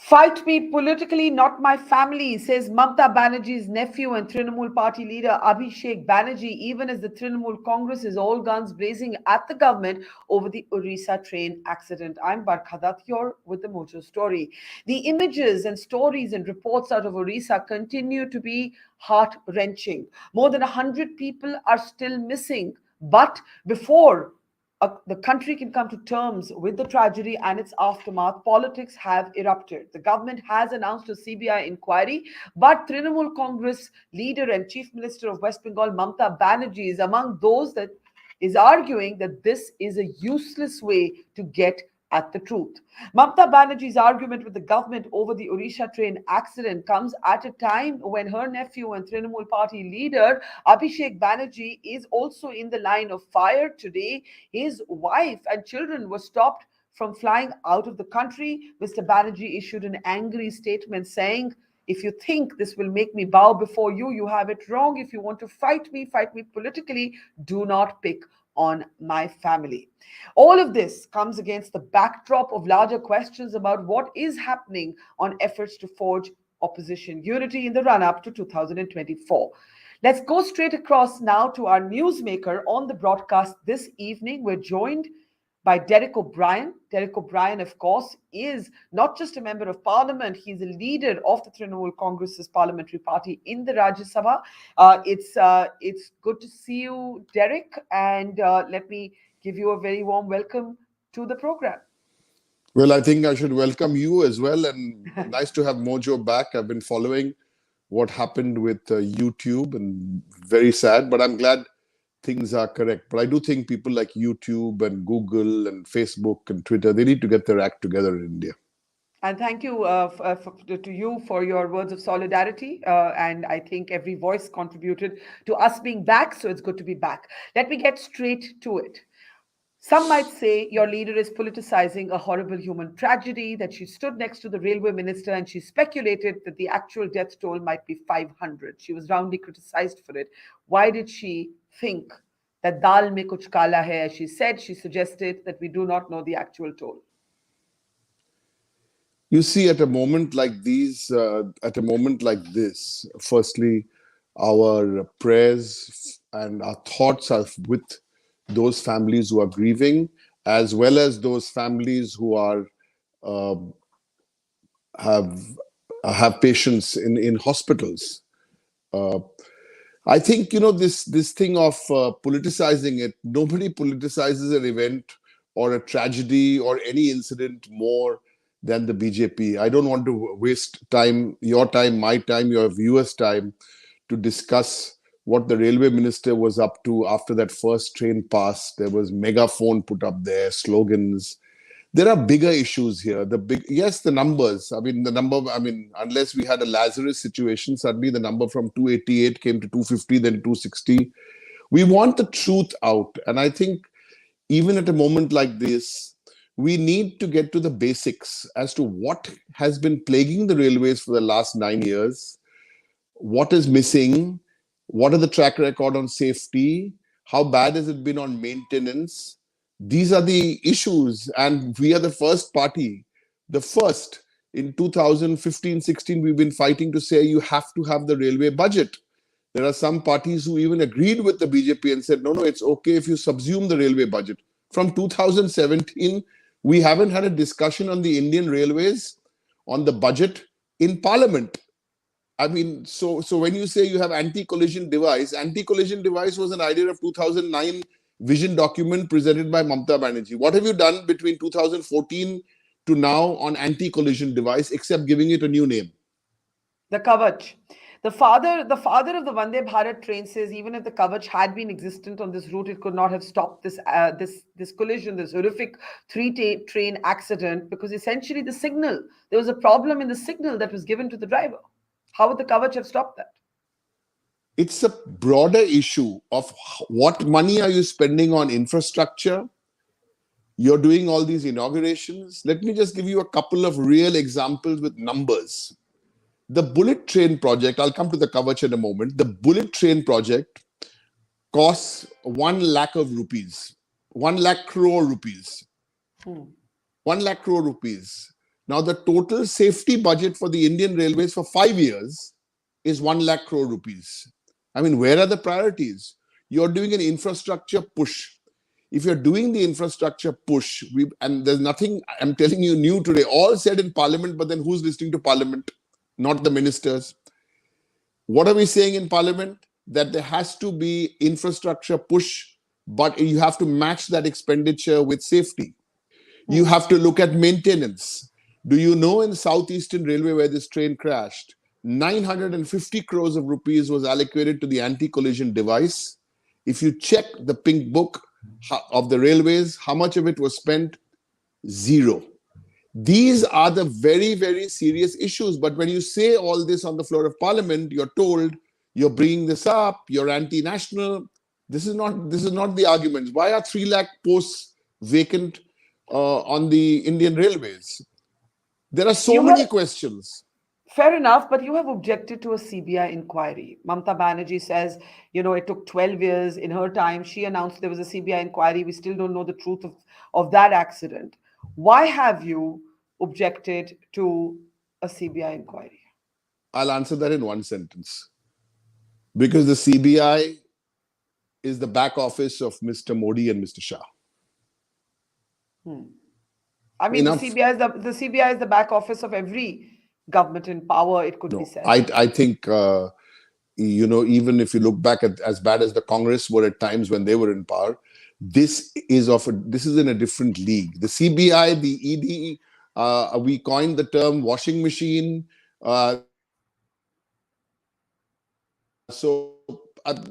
Fight me politically, not my family, says Mamta Banerjee's nephew and Trinamool party leader Abhishek Banerjee, even as the Trinamool Congress is all guns blazing at the government over the Odisha train accident. I'm Barkha Dutt here with the Mojo story. The images and stories and reports out of Odisha continue to be heart-wrenching. More than 100 people are still missing. But before the country can come to terms with the tragedy and its aftermath, politics have erupted. The government has announced a CBI inquiry, but Trinamool Congress leader and Chief Minister of West Bengal, Mamta Banerjee, is among those that is arguing that this is a useless way to get at the truth. Mamta Banerjee's argument with the government over the Odisha train accident comes at a time when her nephew and Trinamool party leader Abhishek Banerjee is also in the line of fire. Today, his wife and children were stopped from flying out of the country. Mr. Banerjee issued an angry statement saying, "If you think this will make me bow before you, you have it wrong. If you want to fight me politically. Do not pick on my family." All of this comes against the backdrop of larger questions about what is happening on efforts to forge opposition unity in the run up to 2024. Let's go straight across now to our newsmaker on the broadcast this evening. We're joined by Derek O'Brien. Derek O'Brien, of course, is not just a member of parliament, he's a leader of the Trinamool Congress's parliamentary party in the Rajya Sabha. It's good to see you, Derek, and let me give you a very warm welcome to the program. Well, I think I should welcome you as well, and nice to have Mojo back. I've been following what happened with YouTube, and very sad, but I'm glad things are correct. But I do think people like YouTube and Google and Facebook and Twitter, they need to get their act together in India. And thank you to you for your words of solidarity. And I think every voice contributed to us being back. So it's good to be back. Let me get straight to it. Some might say your leader is politicizing a horrible human tragedy, that she stood next to the railway minister and she speculated that the actual death toll might be 500. She was roundly criticized for it. Why did she think that dal mein kuch kala hai? As she said, she suggested that we do not know the actual toll. You see, at a moment like this, firstly, our prayers and our thoughts are with those families who are grieving, as well as those families who are have patients in hospitals. I think, this thing of politicizing it. Nobody politicizes an event or a tragedy or any incident more than the BJP. I don't want to waste time, your time, my time, your viewers' time, to discuss what the railway minister was up to after that first train passed. There was megaphone put up there, slogans. There are bigger issues here. The numbers. Unless we had a Lazarus situation, suddenly the number from 288 came to 250, then 260. We want the truth out. And I think even at a moment like this, we need to get to the basics as to what has been plaguing the railways for the last 9 years, what is missing, what are the track record on safety, how bad has it been on maintenance. These are the issues, and we are the first party. The first, in 2015-16, we've been fighting to say you have to have the railway budget. There are some parties who even agreed with the BJP and said, no, it's okay if you subsume the railway budget. From 2017, we haven't had a discussion on the Indian Railways, on the budget in Parliament. So when you say you have anti-collision device was an idea of 2009 vision document presented by Mamta Banerjee. What have you done between 2014 to now on anti-collision device except giving it a new name? The Kavach. The father of the Vande Bharat train says even if the Kavach had been existent on this route, it could not have stopped this collision, this horrific train accident, because essentially there was a problem in the signal that was given to the driver. How would the Kavach have stopped that? It's a broader issue of what money are you spending on infrastructure. You're doing all these inaugurations. Let me just give you a couple of real examples with numbers. The bullet train project, I'll come to the Kavach in a moment. The bullet train project costs 1 lakh of rupees, 1 lakh crore rupees. 1 lakh crore rupees. Now, the total safety budget for the Indian Railways for 5 years is 1 lakh crore rupees. I mean, where are the priorities? You're doing an infrastructure push. If you're doing the infrastructure push, and there's nothing I'm telling you new today, all said in Parliament, but then who's listening to Parliament? Not the ministers. What are we saying in Parliament? That there has to be infrastructure push, but you have to match that expenditure with safety. You have to look at maintenance. Do you know in Southeastern Railway where this train crashed, 950 crores of rupees was allocated to the anti-collision device. If you check the pink book of the railways, how much of it was spent? Zero. These are the very, very serious issues. But when you say all this on the floor of Parliament, you're told you're bringing this up, you're anti-national. This is not the arguments. Why are 3 lakh posts vacant on the Indian Railways? There are so You many have, questions. fair enough, but you have objected to a CBI inquiry. Mamta Banerjee says, it took 12 years. In her time, she announced there was a CBI inquiry. We still don't know the truth of that accident. Why have you objected to a CBI inquiry? I'll answer that in one sentence. Because the CBI is the back office of Mr. Modi and Mr. Shah. I mean, Enough. the CBI is the back office of every government in power, it could be No, said. I think, even if you look back at as bad as the Congress were at times when they were in power, this is in a different league. The CBI, the ED, we coined the term washing machine. So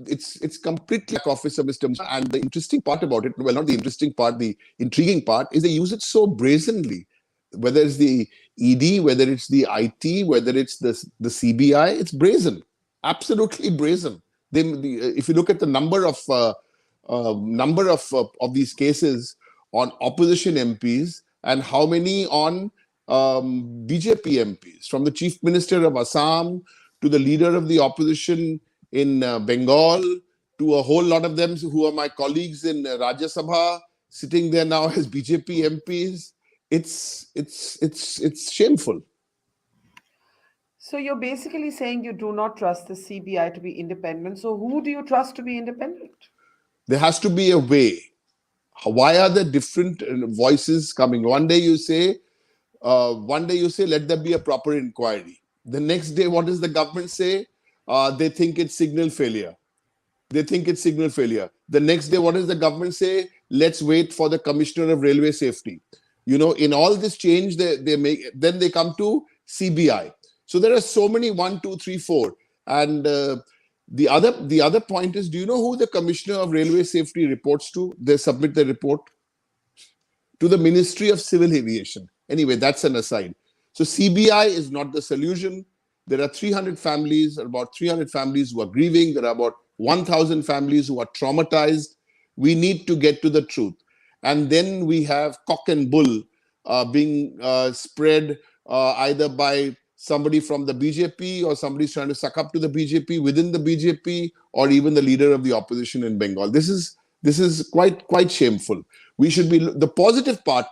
it's completely back office of Mr. Mojo. And the interesting part about it, well, not the interesting part, the intriguing part is they use it so brazenly. Whether it's the ED, whether it's the IT, whether it's the CBI, it's brazen, absolutely brazen. If you look at the number of these cases on opposition MPs and how many on BJP MPs, from the Chief Minister of Assam to the leader of the opposition in Bengal, to a whole lot of them who are my colleagues in Rajya Sabha, sitting there now as BJP MPs. It's shameful. So you're basically saying you do not trust the CBI to be independent. So who do you trust to be independent? There has to be a way. Why are there different voices coming? One day you say, let there be a proper inquiry. The next day, what does the government say? They think it's signal failure. The next day, what does the government say? Let's wait for the Commissioner of Railway Safety. In all this change, then they come to CBI. So there are so many 1, 2, 3, 4. And the other point is, do you know who the Commissioner of Railway Safety reports to? They submit the report to the Ministry of Civil Aviation. Anyway, that's an aside. So CBI is not the solution. There are 300 families, about 300 families who are grieving. There are about 1,000 families who are traumatized. We need to get to the truth. And then we have cock and bull being spread either by somebody from the BJP, or somebody's trying to suck up to the BJP within the BJP, or even the leader of the opposition in Bengal. This is quite shameful. We should be the positive part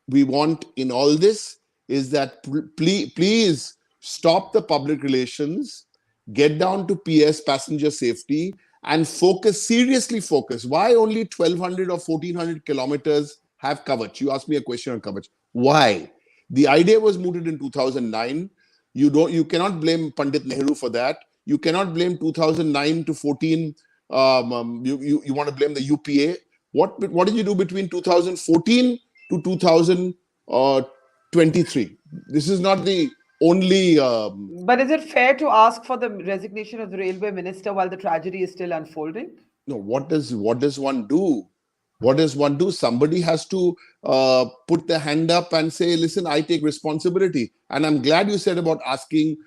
we want in all this is that please stop the public relations, get down to PS, passenger safety, and seriously focus. Why only 1,200 or 1,400 kilometers have Kavach? You asked me a question on Kavach. Why? The idea was mooted in 2009. You cannot blame Pandit Nehru for that. You cannot blame 2009 to 14. You want to blame the UPA. What did you do between 2014 to 2023? This is not the only. But is it fair to ask for the resignation of the railway minister while the tragedy is still unfolding? No. What does one do? What does one do? Somebody has to put their hand up and say, listen, I take responsibility. And I'm glad you said about asking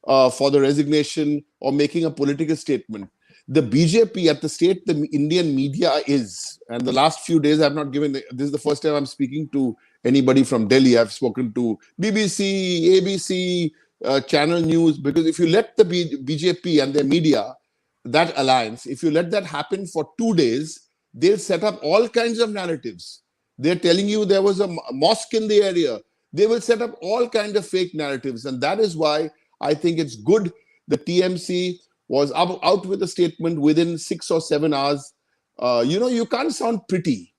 for the resignation or making a political statement. The BJP at the state, the Indian media is, and the last few days I've not given, this is the first time I'm speaking to anybody from Delhi. I've spoken to BBC, ABC, Channel News, because if you let the BJP and their media, that alliance, if you let that happen for 2 days, they'll set up all kinds of narratives. They're telling you there was a mosque in the area. They will set up all kind of fake narratives. And that is why I think it's good the TMC was out with a statement within 6 or 7 hours. You can't sound pretty.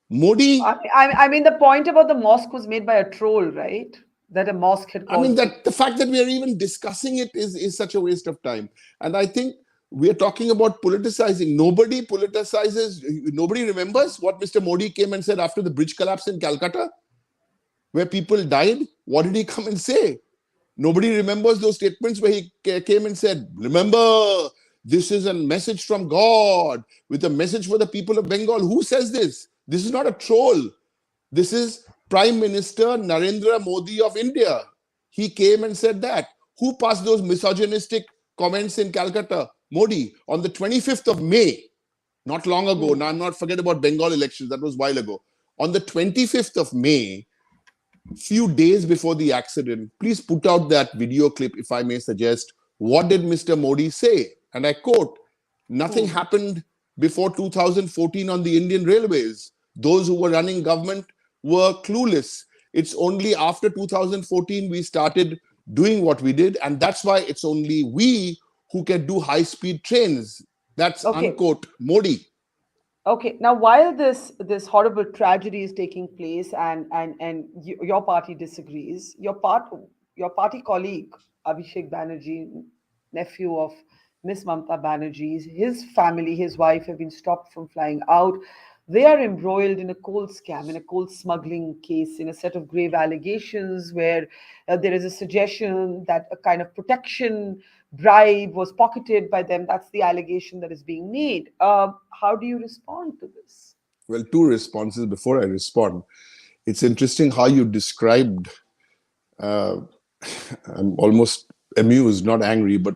Modi, I mean, the point about the mosque was made by a troll, right? That a mosque had I mean, caused. that the fact that we are even discussing it is such a waste of time. And I think we are talking about politicizing. Nobody politicizes. Nobody remembers what Mr. Modi came and said after the bridge collapse in Calcutta, where people died. What did he come and say? Nobody remembers those statements where he came and said, remember, this is a message from God with a message for the people of Bengal. Who says this? This is not a troll. This is Prime Minister Narendra Modi of India. He came and said that. Who passed those misogynistic comments in Calcutta? Modi, on the 25th of May, not long ago. Now, I'm not forget about Bengal elections. That was a while ago. On the 25th of May, few days before the accident, please put out that video clip, if I may suggest. What did Mr. Modi say? And I quote, nothing happened before 2014 on the Indian railways. Those who were running government were clueless. It's only after 2014 we started doing what we did. And that's why it's only we who can do high-speed trains. That's Okay. unquote Modi. Okay, now while this horrible tragedy is taking place, and your party disagrees, your party colleague Abhishek Banerjee, nephew of Miss Mamta Banerjee, his family, his wife have been stopped from flying out. They are embroiled in a coal scam, in a coal smuggling case, in a set of grave allegations where there is a suggestion that a kind of protection bribe was pocketed by them. That's the allegation that is being made. How do you respond to this? Well, two responses before I respond. It's interesting how you described, uh, I'm almost amused, not angry, but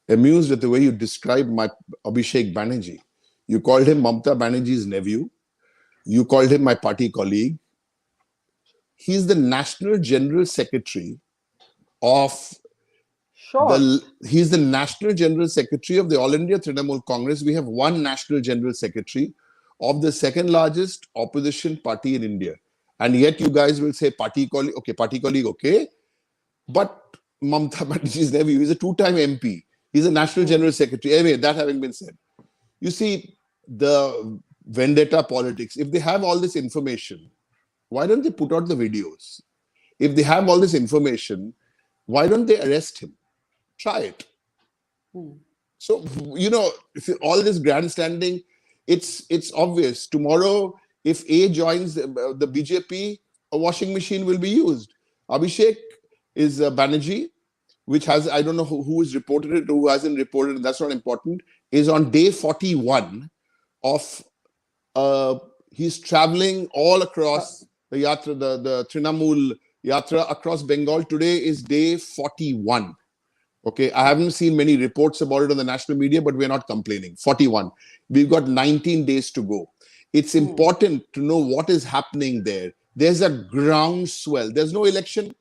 amused at the way you described my Abhishek Banerjee. You called him Mamta Banerjee's nephew. You called him my party colleague. He's the National General Secretary of Sure. he's the National General Secretary of the All India Trinamool Congress. We have one National General Secretary of the second largest opposition party in India. And yet you guys will say party colleague, okay. But Mamta Banerjee's nephew, he's a two-time MP. He's a National General Secretary. Anyway, that having been said, you see, the vendetta politics, if they have all this information, why don't they put out the videos? If they have all this information, why don't they arrest him? Try it. So, if all this grandstanding, it's obvious. Tomorrow, if A joins the BJP, a washing machine will be used. Abhishek is Banerjee, which has, I don't know who has reported it, who hasn't reported it, that's not important, is on day 41 of, he's traveling all across the Yatra, the Trinamool Yatra across Bengal. Today is day 41. Okay, I haven't seen many reports about it on the national media, but we're not complaining. 41. We've got 19 days to go. It's important to know what is happening there. There's a groundswell. There's no election.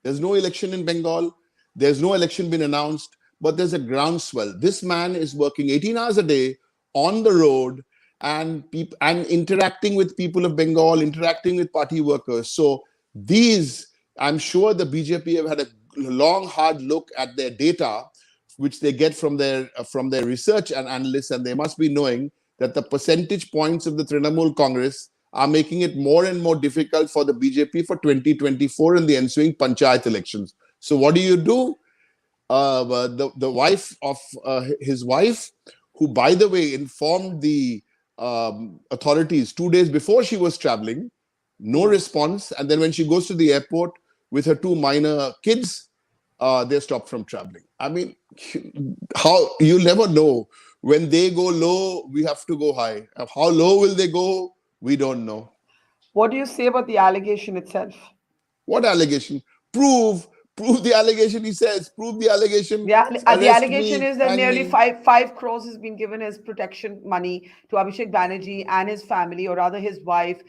There's no election in Bengal. There's no election been announced, but there's a groundswell. This man is working 18 hours a day on the road and interacting with people of Bengal, interacting with party workers. So I'm sure the BJP have had a long, hard look at their data, which they get from their research and analysts, and they must be knowing that the percentage points of the Trinamool Congress are making it more and more difficult for the BJP for 2024 and the ensuing panchayat elections. So what do? The wife of his wife, who, by the way, informed the authorities 2 days before she was traveling, no response. And then when she goes to the airport with her two minor kids, they're stopped from traveling. I mean, how you'll never know. When they go low, we have to go high. How low will they go? We don't know. What do you say about the allegation itself? What allegation? Prove the allegation, he says. Prove the allegation. The Arrest allegation me, is that hang nearly me. five crores has been given as protection money to Abhishek Banerjee and his family, or rather his wife,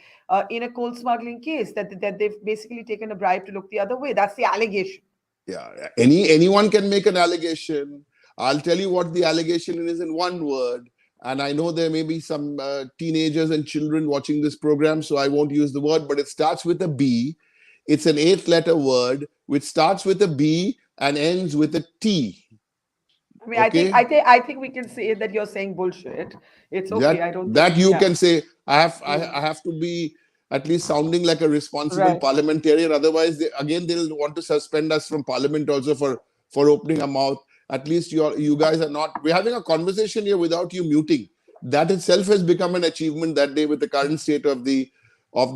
in a coal smuggling case. That they've basically taken a bribe to look the other way. That's the allegation. Yeah, anyone can make an allegation. I'll tell you what the allegation is in one word. And I know there may be some teenagers and children watching this program, so I won't use the word, but it starts with a B. It's an 8-letter word which starts with a B and ends with a T. I mean, Okay? I think we can say that you're saying bullshit. It's okay. I don't think, That you yeah. can say. I Mm. have to be at least sounding like a responsible Right. parliamentarian. Otherwise, they'll want to suspend us from parliament also for opening our mouth. At least you guys are not. We're having a conversation here without you muting. That itself has become an achievement that day with the current state of the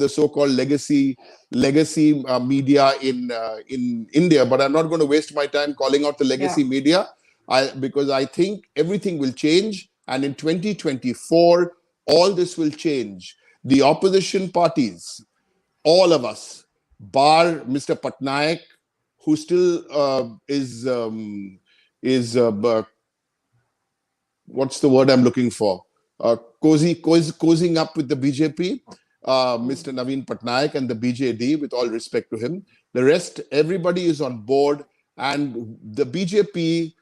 so-called legacy media in India. But I'm not going to waste my time calling out the Yeah. legacy media. Because I think everything will change, and in 2024 all this will change. The opposition parties, all of us, bar Mr. Patnaik, who still is what's the word I'm looking for? Cozying up with the BJP, Mm. Mr. Naveen Patnaik and the BJD, with all respect to him. The rest, everybody is on board, and the BJP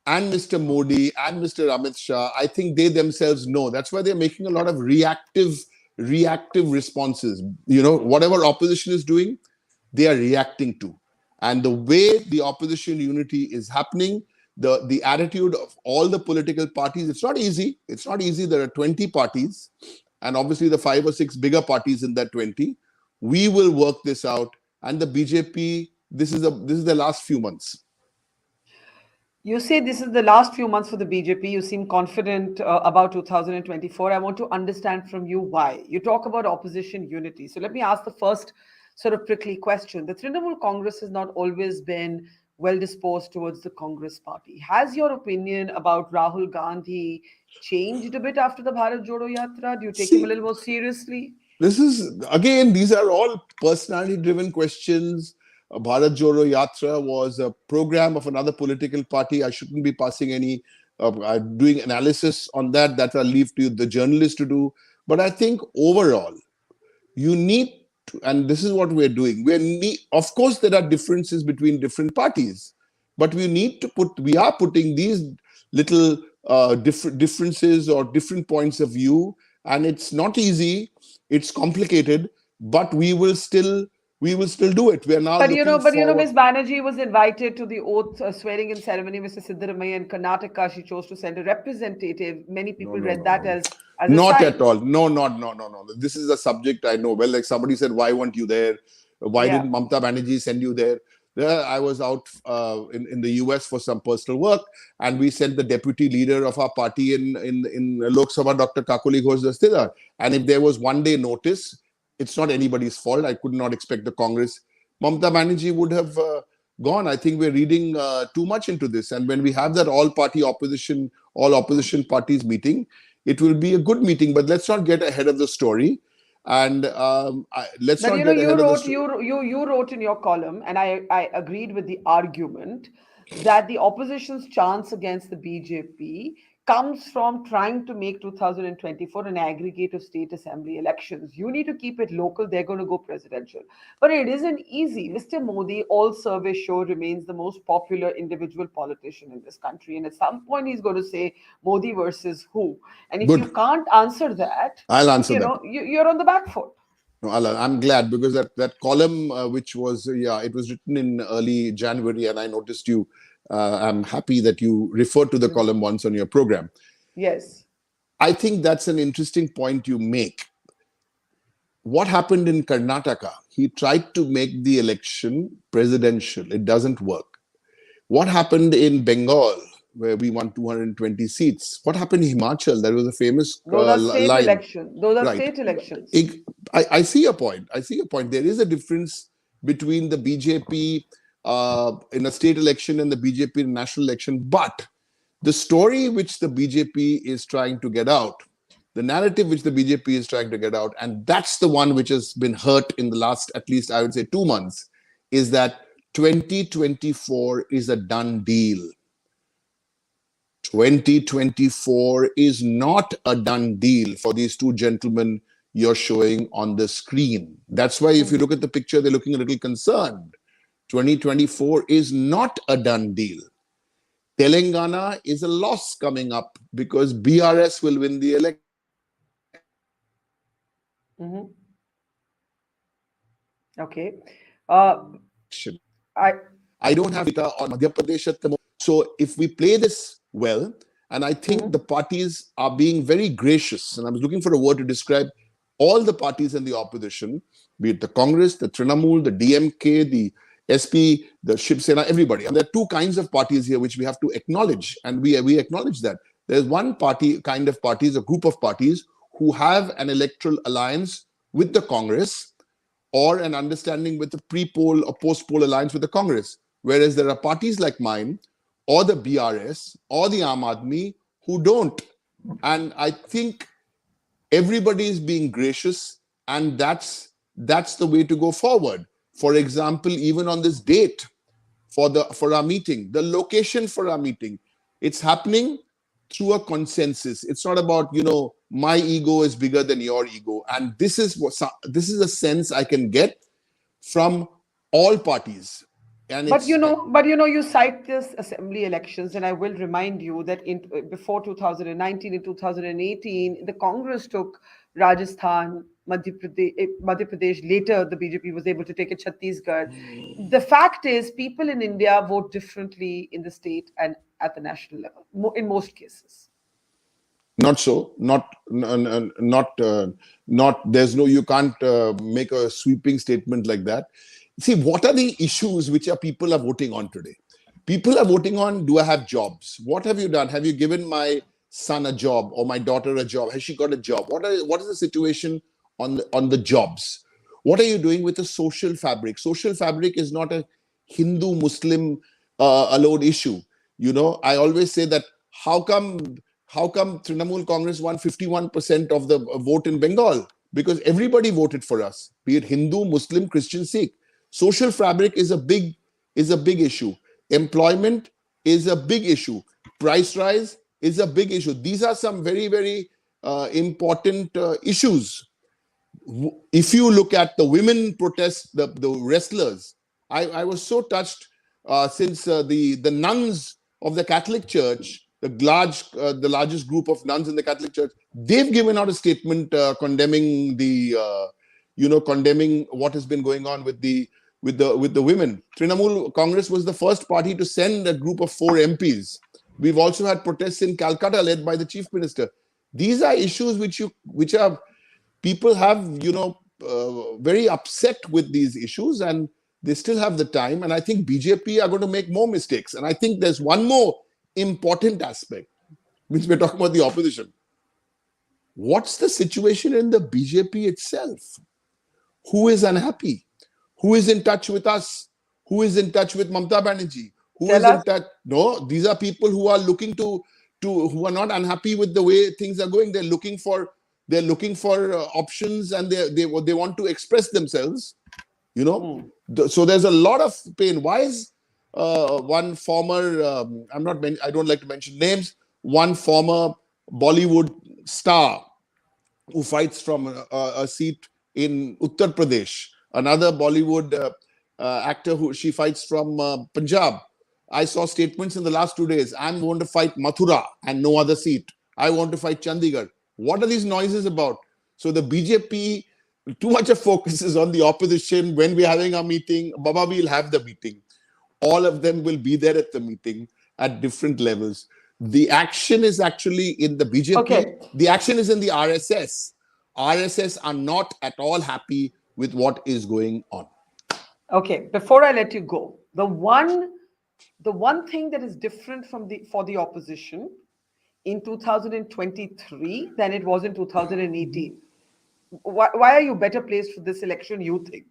and Mr. Modi and Mr. Amit Shah, I think they themselves know. That's why they're making a lot of reactive responses. Whatever opposition is doing, they are reacting to. And the way the opposition unity is happening, the attitude of all the political parties, it's not easy. It's not easy. There are 20 parties, and obviously the 5 or 6 bigger parties in that 20. We will work this out. And the BJP, this is the last few months. You say this is the last few months for the BJP. You seem confident about 2024. I want to understand from you why. You talk about opposition unity. So let me ask the first sort of prickly question. The Trinamool Congress has not always been well disposed towards the Congress party. Has your opinion about Rahul Gandhi changed a bit after the Bharat Jodo Yatra? Do you take him a See, little more seriously? this is, again, these are all personality driven questions. Bharat Jodo Yatra was a program of another political party. I shouldn't be passing any, doing analysis on that. That I'll leave to the journalists to do. But I think overall, you need to, and this is what we're doing. Of course, there are differences between different parties, but we are putting these little differences or different points of view, and it's not easy, it's complicated, but we will still do it. We are now looking forward. Miss Banerjee was invited to the oath swearing in ceremony, Mr. Siddaramaiah in Karnataka. She chose to send a representative. Many No, people no, read no, that no. as a Not at sign. all. No, not, no, no, no. This is a subject I know well. Like somebody said, why weren't you there? Why Yeah. didn't Mamta Banerjee send you there? There, I was out in the US for some personal work, and we sent the deputy leader of our party in Lok Sabha, Dr. Kakuli Ghosh Dastidar. And if there was 1 day notice, it's not anybody's fault. I could not expect the Congress. Mamta Banerjee would have gone. I think we're reading too much into this. And when we have that all opposition parties meeting, it will be a good meeting, but let's not get ahead of the story. And let's But not get you ahead of the wrote story. you wrote in your column, and I agreed with the argument that the opposition's chance against the BJP comes from trying to make 2024 an aggregate of state assembly elections. You need to keep it local, they're going to go presidential. But it isn't easy. Mr. Modi, all surveys show, remains the most popular individual politician in this country. And at some point, he's going to say Modi versus who. And if you Good. can't answer that, I'll answer that. you're on the back foot. No, I'm glad because that column, which was, yeah, it was written in early January, and I noticed you. I'm happy that you referred to the Mm. column once on your program. Yes. I think that's an interesting point you make. What happened in Karnataka? He tried to make the election presidential. It doesn't work. What happened in Bengal, where we won 220 seats? What happened in Himachal? There was a famous Those are state line. elections. Those are Right. state elections. I see a point. I see a point. There is a difference between the BJP in a state election and the BJP in a national election. But the story which the BJP is trying to get out, the narrative which the BJP is trying to get out, and that's the one which has been hurt in the last, at least I would say, 2 months, is that 2024 is a done deal. 2024 is not a done deal for these two gentlemen you're showing on the screen. That's why if you look at the picture, they're looking a little concerned. 2024 is not a done deal. Telangana is a loss coming up because BRS will win the election. Hmm. Okay. Uh, I I don't have data on Madhya Pradesh at the moment. So if we play this well, and I think the parties are being very gracious, and I was looking for a word to describe all the parties in the opposition, be it the Congress, the Trinamool, the DMK, the SP, the Shiv Sena, everybody. And there are two kinds of parties here which we have to acknowledge, and we acknowledge that. There's one kind of parties, a group of parties who have an electoral alliance with the Congress, or an understanding with the pre-poll or post-poll alliance with the Congress. Whereas there are parties like mine, or the BRS, or the Aam Aadmi who don't. And I think everybody is being gracious, and that's the way to go forward. For example, even on this date for our meeting, the location for our meeting, it's happening through a consensus. It's not about, my ego is bigger than your ego. And this is a sense I can get from all parties. And you cite this assembly elections, and I will remind you that before 2019, in 2018, the Congress took Rajasthan, Madhya Pradesh. Later, the BJP was able to take it Chhattisgarh. The fact is, people in India vote differently in the state and at the national level, in most cases. Not so. There's no. You can't make a sweeping statement like that. See, what are the issues which people are voting on today? People are voting on: do I have jobs? What have you done? Have you given my son a job or my daughter a job? Has she got a job? What is the situation on the jobs? What are you doing with the social fabric? Social fabric is not a Hindu-Muslim alone issue. I always say that how come Trinamool Congress won 51% of the vote in Bengal? Because everybody voted for us, be it Hindu, Muslim, Christian, Sikh. Social fabric is a big issue. Employment is a big issue. Price rise is a big issue. These are some very, very important issues. If you look at the women protests, the wrestlers, I was so touched since the nuns of the Catholic Church, the largest group of nuns in the Catholic Church, they've given out a statement condemning condemning what has been going on with the women. Trinamool Congress was the first party to send a group of 4 MPs. We've also had protests in Calcutta led by the Chief Minister. These are issues which are people have very upset with these issues, and they still have the time. And I think BJP are going to make more mistakes. And I think there's one more important aspect, which we're talking about the opposition. What's the situation in the BJP itself? Who is unhappy? Who is in touch with us? Who is in touch with Mamata Banerjee? Who is in touch? No, these are people who are looking who are not unhappy with the way things are going. They're looking for options, and they want to express themselves. So there's a lot of pain. Why is one former, I don't like to mention names, one former Bollywood star who fights from a seat in Uttar Pradesh, another Bollywood actor she fights from Punjab. I saw statements in the last 2 days: I'm going to fight Mathura and no other seat. I want to fight Chandigarh. What are these noises about? So the BJP, too much of focus is on the opposition. When we're having our meeting, Baba, we'll have the meeting. All of them will be there at the meeting at different levels. The action is actually in the BJP. Okay. The action is in the RSS. RSS are not at all happy with what is going on. Okay, before I let you go, the one thing that is different for the opposition in 2023 than it was in 2018. Why are you better placed for this election, you think?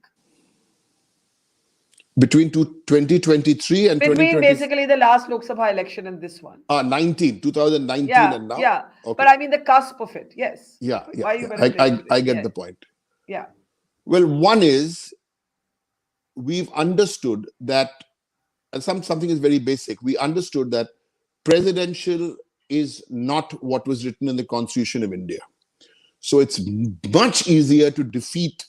Between 2023 and Between basically the last Lok Sabha election and this one. 2019 and now? Yeah, okay. But I mean the cusp of it, yes. Yeah. Why are you better placed? I get the point. Yeah. Well, one is, we've understood that, and something is very basic. We understood that presidential is not what was written in the Constitution of India. So it's much easier to defeat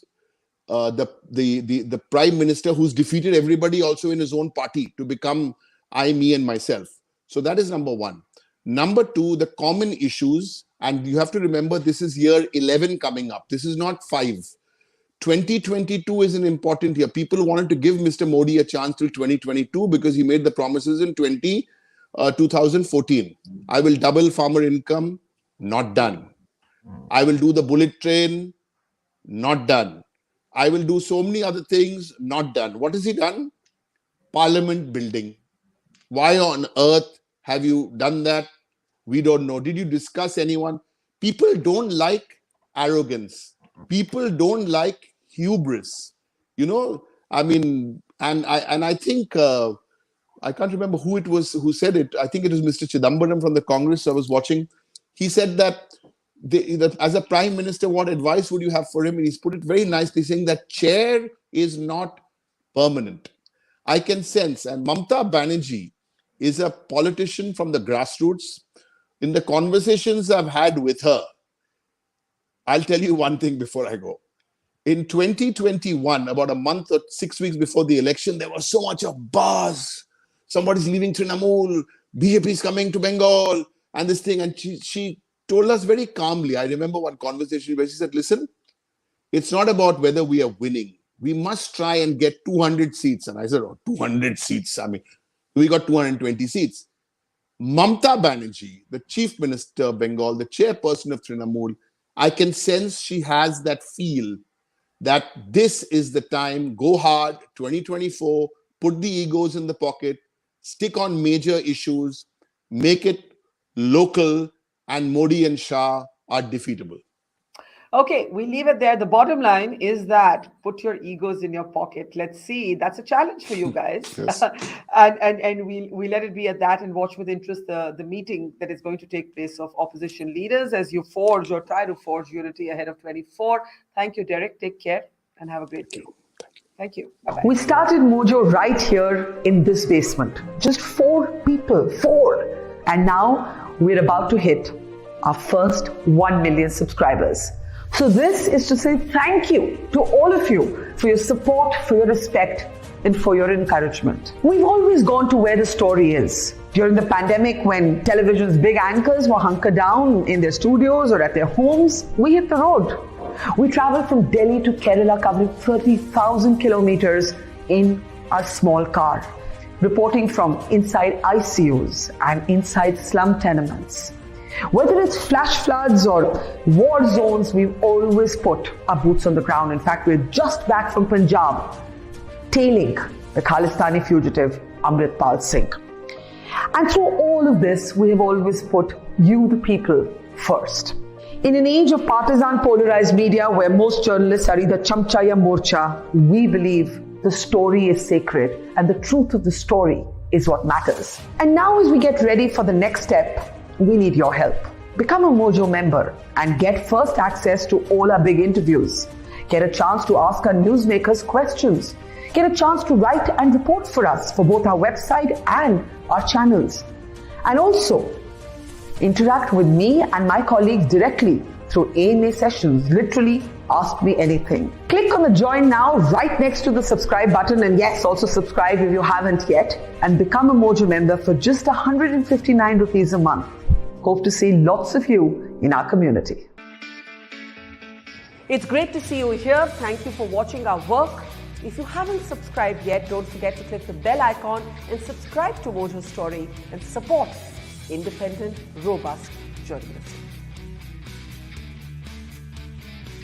the prime minister who's defeated everybody also in his own party to become I, me, and myself. So that is number one. Number two, the common issues, and you have to remember this is year 11 coming up. This is not 5. 2022 is an important year. People wanted to give Mr. Modi a chance till 2022 because he made the promises in 2014. I will double farmer income, not done. I will do the bullet train, not done. I will do so many other things, not done. What has he done? Parliament building. Why on earth have you done that? We don't know. Did you discuss anyone? People don't like arrogance. People don't like hubris. I mean, and I think I can't remember who it was who said it. I think it was Mr. Chidambaram from the Congress I was watching. He said that as a prime minister, what advice would you have for him? And he's put it very nicely, saying that chair is not permanent. I can sense, and Mamta Banerjee is a politician from the grassroots. In the conversations I've had with her, I'll tell you one thing before I go. In 2021, about a month or 6 weeks before the election, there was so much of buzz. Somebody's leaving Trinamool, BJP is coming to Bengal, and this thing. And she told us very calmly. I remember one conversation where she said, listen, it's not about whether we are winning. We must try and get 200 seats. And I said, 200 seats. I mean, we got 220 seats. Mamta Banerjee, the chief minister of Bengal, the chairperson of Trinamool, I can sense she has that feel that this is the time, go hard, 2024, put the egos in the pocket, stick on major issues, make it local, and Modi and Shah are defeatable. Okay, we leave it there. The bottom line is that put your egos in your pocket. Let's see. That's a challenge for you guys. Yes. and we let it be at that and watch with interest the meeting that is going to take place of opposition leaders as you forge or try to forge unity ahead of 24. Thank you, Derek. Take care and have a great day. Thank you. Bye-bye. We started Mojo right here in this basement. Just 4 people. 4. And now we're about to hit our first 1 million subscribers. So this is to say thank you to all of you for your support, for your respect, and for your encouragement. We've always gone to where the story is. During the pandemic, when television's big anchors were hunkered down in their studios or at their homes, we hit the road. We traveled from Delhi to Kerala, covering 30,000 kilometers in our small car, reporting from inside ICUs and inside slum tenements. Whether it's flash floods or war zones, we've always put our boots on the ground. In fact, we're just back from Punjab, tailing the Khalistani fugitive Amritpal Singh. And through all of this, we have always put you, the people, first. In an age of partisan polarized media where most journalists are either chamcha ya morcha, we believe the story is sacred and the truth of the story is what matters. And now as we get ready for the next step, we need your help. Become a Mojo member and get first access to all our big interviews. Get a chance to ask our newsmakers questions. Get a chance to write and report for us for both our website and our channels. And also, interact with me and my colleagues directly through AMA sessions. Literally, ask me anything. Click on the join now right next to the subscribe button, and yes, also subscribe if you haven't yet, and become a Mojo member for just 159 rupees a month. Hope to see lots of you in our community. It's great to see you here. Thank you for watching our work. If you haven't subscribed yet, don't forget to click the bell icon and subscribe to Mojo Story and support independent, robust journalism.